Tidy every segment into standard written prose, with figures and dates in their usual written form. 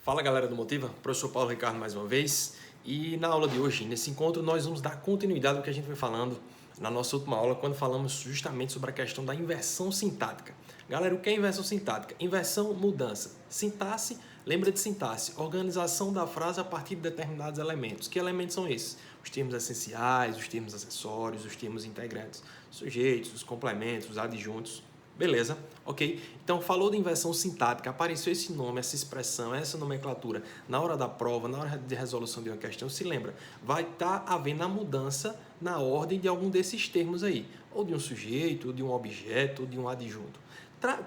Fala galera do Motiva, professor Paulo Ricardo mais uma vez. E na aula de hoje, nesse encontro, nós vamos dar continuidade ao que a gente foi falando na nossa última aula, quando falamos justamente sobre a questão da inversão sintática. Galera, o que é inversão sintática? Inversão, mudança. Sintaxe, lembra de sintaxe, organização da frase a partir de determinados elementos. Que elementos são esses? Os termos essenciais, os termos acessórios, os termos integrantes, sujeitos, os complementos, os adjuntos. Beleza, ok? Então, falou de inversão sintática, apareceu esse nome, essa expressão, essa nomenclatura na hora da prova, na hora de resolução de uma questão, se lembra, vai estar havendo a mudança na ordem de algum desses termos aí, ou de um sujeito, ou de um objeto, ou de um adjunto.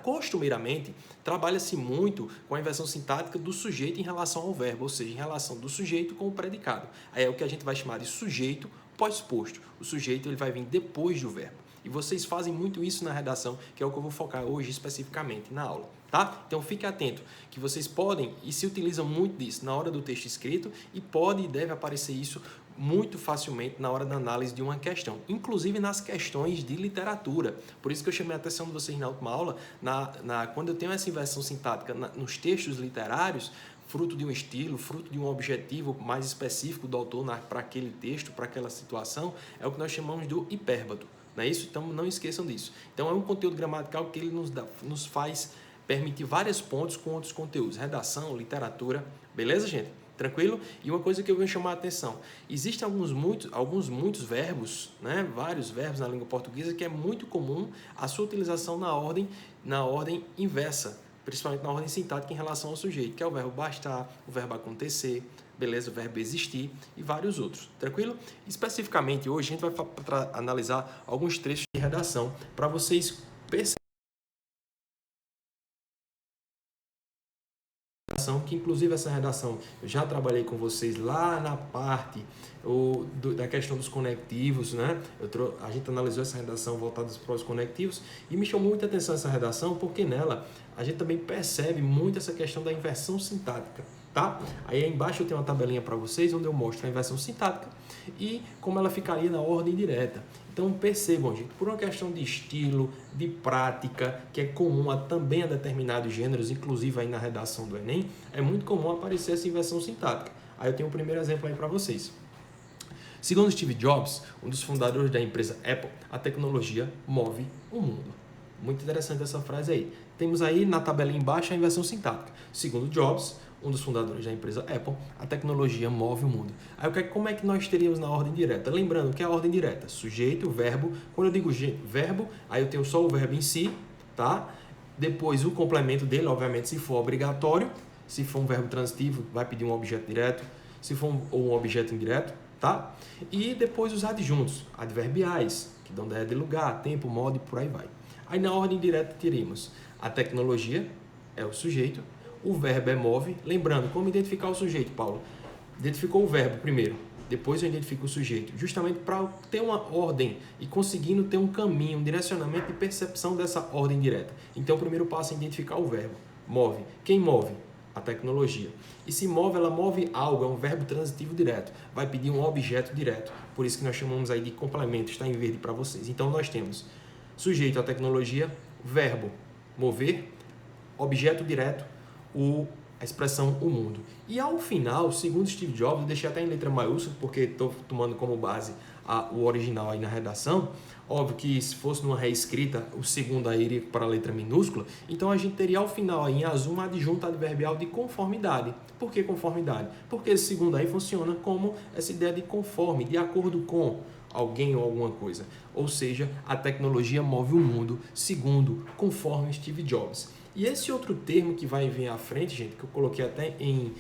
Costumeiramente, trabalha-se muito com a inversão sintática do sujeito em relação ao verbo, ou seja, em relação do sujeito com o predicado. Aí é o que a gente vai chamar de sujeito pós-posto. O sujeito ele vai vir depois do verbo. E vocês fazem muito isso na redação, que é o que eu vou focar hoje especificamente na aula, tá? Então fique atento, que vocês podem e se utilizam muito disso na hora do texto escrito e pode e deve aparecer isso muito facilmente na hora da análise de uma questão, inclusive nas questões de literatura. Por isso que eu chamei a atenção de vocês na última aula, quando eu tenho essa inversão sintática nos textos literários, fruto de um estilo, fruto de um objetivo mais específico do autor para aquele texto, para aquela situação, é o que nós chamamos do hipérbato. Não é isso? Então não esqueçam disso. Então é um conteúdo gramatical que ele nos faz permitir vários pontos com outros conteúdos, redação, literatura, beleza, gente? Tranquilo? E uma coisa que eu vou chamar a atenção, existem alguns muitos verbos, né? Vários verbos na língua portuguesa que é muito comum a sua utilização na ordem inversa, principalmente na ordem sintática em relação ao sujeito, que é o verbo bastar, o verbo acontecer, beleza? O verbo existir e vários outros, tranquilo? Especificamente hoje a gente vai analisar alguns trechos de redação para vocês perceberem que inclusive essa redação eu já trabalhei com vocês lá na parte da questão dos conectivos, né? A gente analisou essa redação voltada para os conectivos e me chamou muita atenção essa redação porque nela a gente também percebe muito essa questão da inversão sintática, tá? Aí embaixo eu tenho uma tabelinha para vocês onde eu mostro a inversão sintática e como ela ficaria na ordem direta. Então percebam, gente, por uma questão de estilo, de prática, que é comum também a determinados gêneros, inclusive aí na redação do Enem, é muito comum aparecer essa inversão sintática. Aí eu tenho um primeiro exemplo aí para vocês. Segundo Steve Jobs, um dos fundadores da empresa Apple, a tecnologia move o mundo. Muito interessante essa frase aí. Temos aí na tabelinha embaixo a inversão sintática. Segundo Jobs, um dos fundadores da empresa Apple, a tecnologia move o mundo. Aí como é que nós teríamos na ordem direta? Lembrando que é a ordem direta, sujeito, verbo. Quando eu digo verbo, aí eu tenho só o verbo em si, tá? Depois o complemento dele, obviamente, se for obrigatório. Se for um verbo transitivo, vai pedir um objeto direto. Se for um objeto indireto, tá? E depois os adjuntos, adverbiais, que dão ideia de lugar, tempo, modo e por aí vai. Aí na ordem direta teríamos a tecnologia, é o sujeito, o verbo é move. Lembrando, como identificar o sujeito, Paulo? Identificou o verbo primeiro, depois eu identifico o sujeito, justamente para ter uma ordem e conseguindo ter um caminho, um direcionamento de percepção dessa ordem direta. Então o primeiro passo é identificar o verbo, move. Quem move? A tecnologia. E se move, ela move algo, é um verbo transitivo direto, vai pedir um objeto direto, por isso que nós chamamos aí de complemento, está em verde para vocês. Então nós temos sujeito, a tecnologia, verbo, mover, objeto direto, a expressão o mundo. E ao final, segundo Steve Jobs, eu deixei até em letra maiúscula, porque estou tomando como base o original aí na redação. Óbvio que se fosse numa reescrita, o segundo aí iria para a letra minúscula. Então a gente teria ao final aí em azul um adjunto adverbial de conformidade. Por que conformidade? Porque esse segundo aí funciona como essa ideia de conforme, de acordo com alguém ou alguma coisa. Ou seja, a tecnologia move o mundo segundo, conforme Steve Jobs. E esse outro termo que vai vir à frente, gente, que eu coloquei até em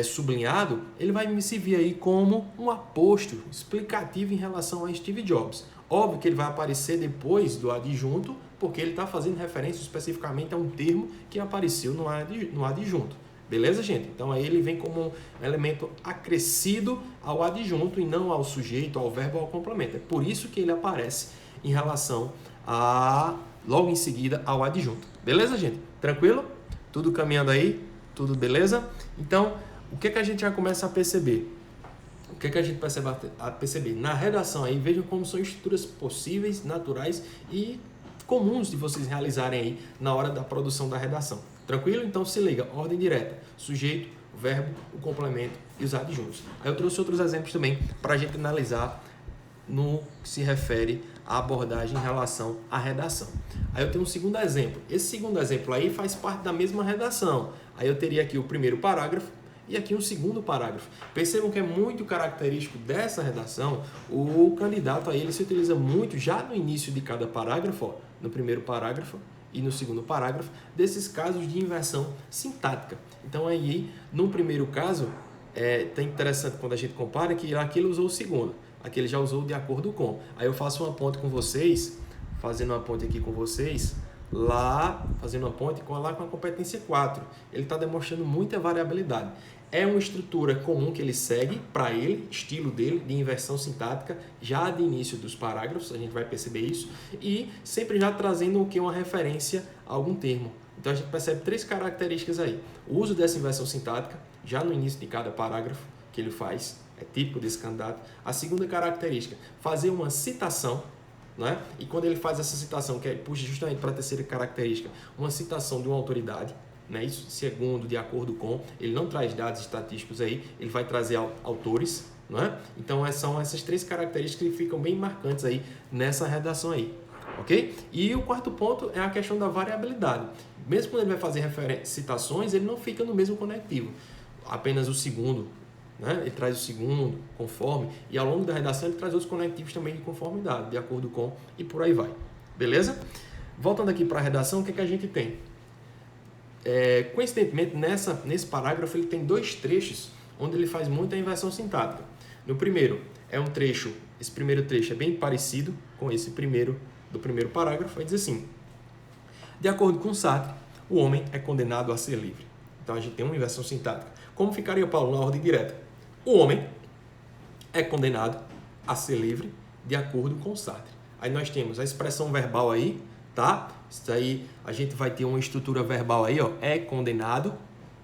sublinhado, ele vai me servir aí como um aposto explicativo em relação a Steve Jobs. Óbvio que ele vai aparecer depois do adjunto, porque ele está fazendo referência especificamente a um termo que apareceu no adjunto. Beleza, gente? Então aí ele vem como um elemento acrescido ao adjunto e não ao sujeito, ao verbo ou ao complemento. É por isso que ele aparece em relação logo em seguida ao adjunto. Beleza, gente? Tranquilo? Tudo caminhando aí? Tudo beleza? Então, o que a gente já começa a perceber? O que a gente a perceber? Na redação aí, vejam como são estruturas possíveis, naturais e comuns de vocês realizarem aí na hora da produção da redação. Tranquilo? Então se liga, ordem direta, sujeito, o verbo, o complemento e os adjuntos. Aí eu trouxe outros exemplos também para a gente analisar no que se refere à abordagem em relação à redação. Aí eu tenho um segundo exemplo. Esse segundo exemplo aí faz parte da mesma redação. Aí eu teria aqui o primeiro parágrafo e aqui um segundo parágrafo. Percebam que é muito característico dessa redação, o candidato aí ele se utiliza muito já no início de cada parágrafo, ó, no primeiro parágrafo e no segundo parágrafo, desses casos de inversão sintática. Então aí, no primeiro caso, tá interessante quando a gente compara que aqui ele usou o segundo, aqui ele já usou de acordo com. Aí eu faço uma ponte com vocês, fazendo uma ponte aqui com vocês, lá, fazendo uma ponte com a competência 4. Ele está demonstrando muita variabilidade. É uma estrutura comum que ele segue para ele, estilo dele, de inversão sintática, já de início dos parágrafos, a gente vai perceber isso, e sempre já trazendo o que? Uma referência a algum termo. Então a gente percebe 3 características aí. O uso dessa inversão sintática, já no início de cada parágrafo que ele faz, é típico desse candidato. A segunda característica, fazer uma citação, né? E quando ele faz essa citação, que puxa justamente para a terceira característica, uma citação de uma autoridade, né? Isso segundo, de acordo com, ele não traz dados estatísticos aí, ele vai trazer autores, né? Então são essas 3 características que ficam bem marcantes aí nessa redação aí, ok? E o quarto ponto é a questão da variabilidade. Mesmo quando ele vai fazer citações, ele não fica no mesmo conectivo, apenas o segundo, né? Ele traz o segundo, conforme, e ao longo da redação ele traz outros conectivos também de conformidade, de acordo com, e por aí vai. Beleza? Voltando aqui para a redação, o que é que a gente tem? Coincidentemente, nesse parágrafo ele tem 2 trechos onde ele faz muita inversão sintática. No primeiro, esse primeiro trecho é bem parecido com esse do primeiro parágrafo, vai dizer assim: de acordo com Sartre, o homem é condenado a ser livre. Então a gente tem uma inversão sintática. Como ficaria, Paulo, na ordem direta? O homem é condenado a ser livre de acordo com Sartre. Aí nós temos a expressão verbal aí, tá? Isso aí a gente vai ter uma estrutura verbal aí, ó, é condenado,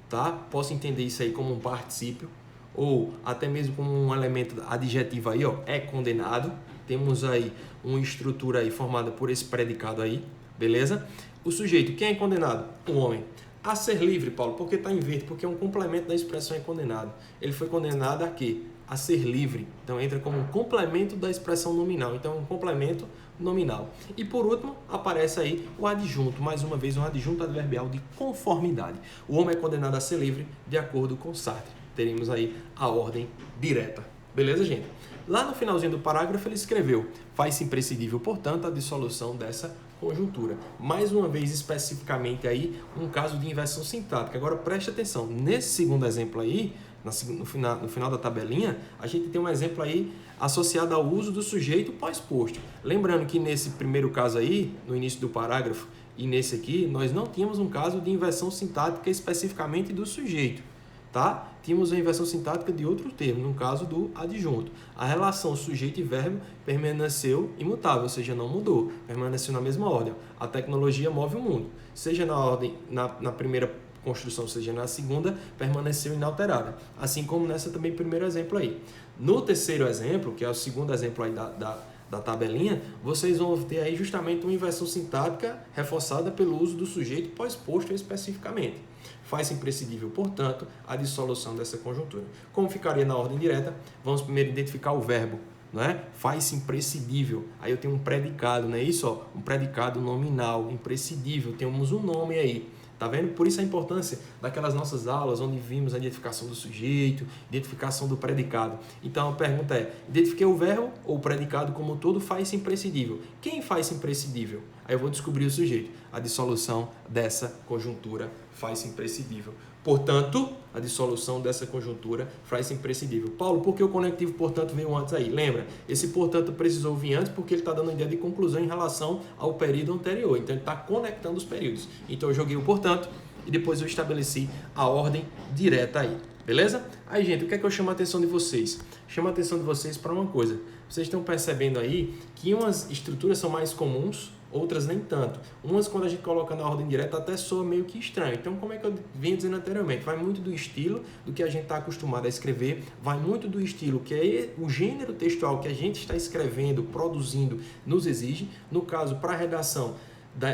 tá? Posso entender isso aí como um particípio ou até mesmo como um elemento adjetivo aí, ó, é condenado. Temos aí uma estrutura aí formada por esse predicado aí, beleza? O sujeito, quem é condenado? O homem. A ser livre, Paulo, porque está em verde, porque é um complemento da expressão é condenado. Ele foi condenado a quê? A ser livre. Então entra como um complemento da expressão nominal. Então é um complemento nominal. E por último, aparece aí o adjunto, mais uma vez um adjunto adverbial de conformidade. O homem é condenado a ser livre de acordo com Sartre. Teremos aí a ordem direta. Beleza, gente? Lá no finalzinho do parágrafo ele escreveu: faz-se imprescindível, portanto, a dissolução dessa conjuntura. Mais uma vez, especificamente aí, um caso de inversão sintática. Agora preste atenção, nesse segundo exemplo aí, no final da tabelinha, a gente tem um exemplo aí associado ao uso do sujeito pós-posto. Lembrando que nesse primeiro caso aí, no início do parágrafo, e nesse aqui, nós não tínhamos um caso de inversão sintática especificamente do sujeito, tá? Tínhamos a inversão sintática de outro termo, no caso do adjunto. A relação sujeito e verbo permaneceu imutável, ou seja, não mudou, permaneceu na mesma ordem. A tecnologia move o mundo, seja na ordem, na primeira construção, seja na segunda, permaneceu inalterada. Assim como nessa também primeiro exemplo aí. No terceiro exemplo, que é o segundo exemplo aí da tabelinha, vocês vão ter aí justamente uma inversão sintática reforçada pelo uso do sujeito pós-posto especificamente. Faz-se imprescindível, portanto, a dissolução dessa conjuntura. Como ficaria na ordem direta? Vamos primeiro identificar o verbo, não é? Faz-se imprescindível. Aí eu tenho um predicado, não é isso? Ó? Um predicado nominal, imprescindível. Temos um nome aí. Tá vendo? Por isso a importância daquelas nossas aulas onde vimos a identificação do sujeito, identificação do predicado. Então a pergunta é: identifiquei o verbo ou o predicado como um todo faz-se imprescindível? Quem faz-se imprescindível? Aí eu vou descobrir o sujeito. A dissolução dessa conjuntura faz-se imprescindível. Portanto, a dissolução dessa conjuntura faz-se imprescindível. Paulo, por que o conectivo, portanto, veio antes aí? Lembra? Esse, portanto, precisou vir antes porque ele está dando uma ideia de conclusão em relação ao período anterior. Então, ele está conectando os períodos. Então, eu joguei o portanto e depois eu estabeleci a ordem direta aí. Beleza? Aí, gente, o que é que eu chamo a atenção de vocês? Chamo a atenção de vocês para uma coisa. Vocês estão percebendo aí que umas estruturas são mais comuns, outras nem tanto. Umas, quando a gente coloca na ordem direta, até soa meio que estranho. Então, como é que eu vinha dizendo anteriormente? Vai muito do estilo do que a gente está acostumado a escrever, vai muito do estilo que é o gênero textual que a gente está escrevendo, produzindo, nos exige. No caso, para a redação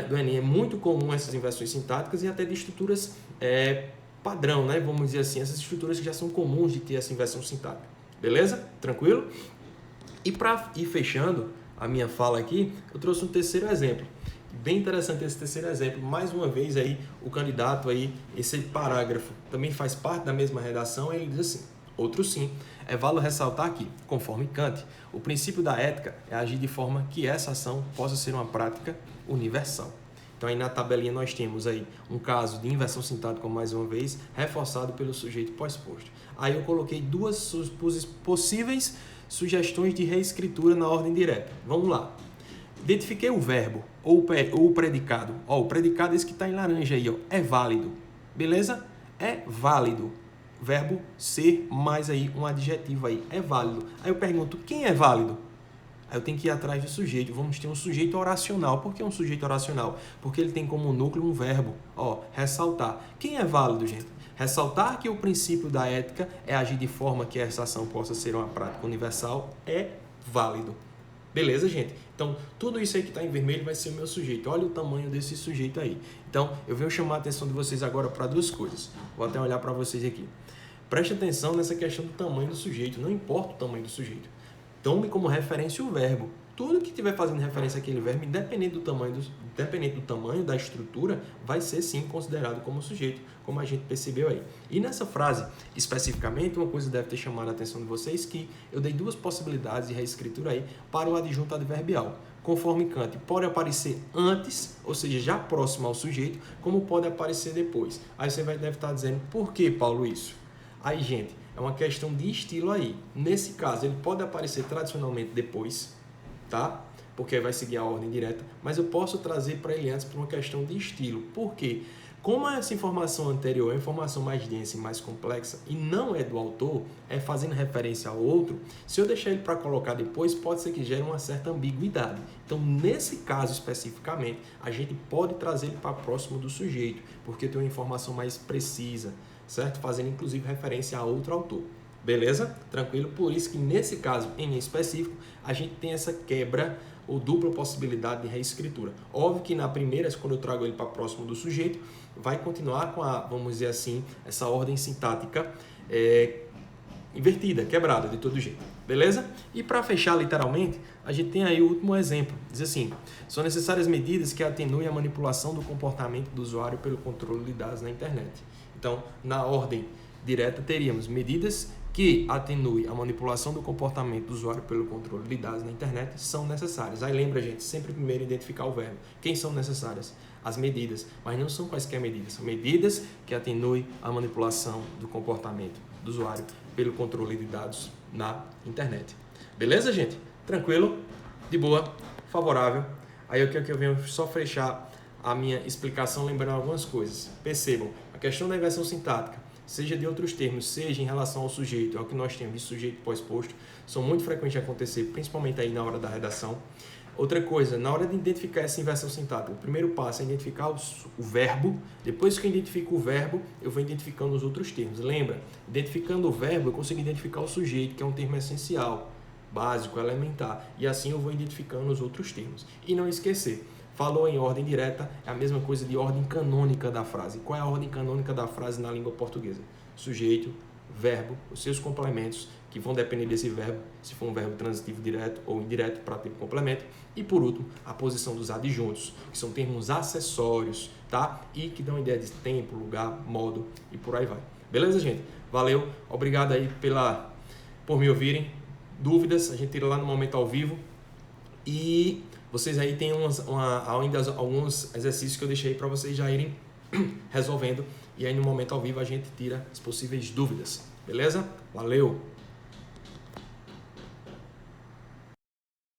do Enem, é muito comum essas inversões sintáticas e até de estruturas padrão, né? Vamos dizer assim, essas estruturas que já são comuns de ter essa inversão sintática. Beleza? Tranquilo? E para ir fechando a minha fala aqui, eu trouxe um terceiro exemplo. Bem interessante esse terceiro exemplo. Mais uma vez aí, o candidato aí, esse parágrafo também faz parte da mesma redação, ele diz assim: outro sim, é válido ressaltar que, conforme Kant, o princípio da ética é agir de forma que essa ação possa ser uma prática universal. Então aí na tabelinha nós temos aí um caso de inversão sintática, mais uma vez, reforçado pelo sujeito pós-posto. Aí eu coloquei duas possíveis sugestões de reescritura na ordem direta. Vamos lá. Identifiquei o verbo ou o predicado. Ó, o predicado, esse que está em laranja aí, ó, é válido. Beleza? É válido. Verbo ser mais aí um adjetivo aí. É válido. Aí eu pergunto, quem é válido? Aí eu tenho que ir atrás do sujeito. Vamos ter um sujeito oracional. Por que um sujeito oracional? Porque ele tem como núcleo um verbo. Ó, ressaltar. Quem é válido, gente? Ressaltar que o princípio da ética é agir de forma que essa ação possa ser uma prática universal é válido. Beleza, gente? Então, tudo isso aí que está em vermelho vai ser o meu sujeito. Olha o tamanho desse sujeito aí. Então, eu venho chamar a atenção de vocês agora para duas coisas. Vou até olhar para vocês aqui. Preste atenção nessa questão do tamanho do sujeito. Não importa o tamanho do sujeito. Tome como referência o verbo. Tudo que estiver fazendo referência àquele verbo, independente do tamanho da estrutura, vai ser sim considerado como sujeito, como a gente percebeu aí. E nessa frase, especificamente, uma coisa deve ter chamado a atenção de vocês, que eu dei duas possibilidades de reescritura aí para o adjunto adverbial. Conforme Kant, pode aparecer antes, ou seja, já próximo ao sujeito, como pode aparecer depois. Aí você deve estar dizendo, por que, Paulo, isso? Aí, gente, é uma questão de estilo aí. Nesse caso, ele pode aparecer tradicionalmente depois, tá? Porque vai seguir a ordem direta, mas eu posso trazer para ele antes por uma questão de estilo. Por quê? Como essa informação anterior é uma informação mais densa e mais complexa e não é do autor, é fazendo referência ao outro, se eu deixar ele para colocar depois, pode ser que gere uma certa ambiguidade. Então, nesse caso especificamente, a gente pode trazer ele para próximo do sujeito, porque tem uma informação mais precisa, certo? Fazendo inclusive referência a outro autor. Beleza? Tranquilo? Por isso que nesse caso em específico, a gente tem essa quebra ou dupla possibilidade de reescritura. Óbvio que na primeira, quando eu trago ele para próximo do sujeito, vai continuar com a, vamos dizer assim, essa ordem sintática invertida, quebrada de todo jeito. Beleza? E para fechar literalmente, a gente tem aí o último exemplo. Diz assim: são necessárias medidas que atenuem a manipulação do comportamento do usuário pelo controle de dados na internet. Então, na ordem direta, teríamos medidas que atenuem a manipulação do comportamento do usuário pelo controle de dados na internet são necessárias. Aí lembra, gente, sempre primeiro identificar o verbo. Quem são necessárias? As medidas, mas não são quaisquer medidas. São medidas que atenuem a manipulação do comportamento do usuário pelo controle de dados na internet. Beleza, gente? Tranquilo? De boa? Favorável? Aí eu quero que eu venha só fechar a minha explicação lembrando algumas coisas. Percebam, a questão da inversão sintática, seja de outros termos, seja em relação ao sujeito, é o que nós temos de sujeito pós-posto, são muito frequentes de acontecer, principalmente aí na hora da redação. Outra coisa, na hora de identificar essa inversão sintática, o primeiro passo é identificar o verbo. Depois que eu identifico o verbo, eu vou identificando os outros termos. Lembra? Identificando o verbo, eu consigo identificar o sujeito, que é um termo essencial, básico, elementar. E assim eu vou identificando os outros termos. E não esquecer, falou em ordem direta, é a mesma coisa de ordem canônica da frase. Qual é a ordem canônica da frase na língua portuguesa? Sujeito, verbo, os seus complementos, que vão depender desse verbo, se for um verbo transitivo direto ou indireto para ter complemento. E por último, a posição dos adjuntos, que são termos acessórios, tá? E que dão ideia de tempo, lugar, modo e por aí vai. Beleza, gente? Valeu, obrigado aí por me ouvirem. Dúvidas, a gente tira lá no momento ao vivo. E vocês aí têm ainda alguns exercícios que eu deixei para vocês já irem resolvendo. E aí no momento ao vivo a gente tira as possíveis dúvidas. Beleza? Valeu!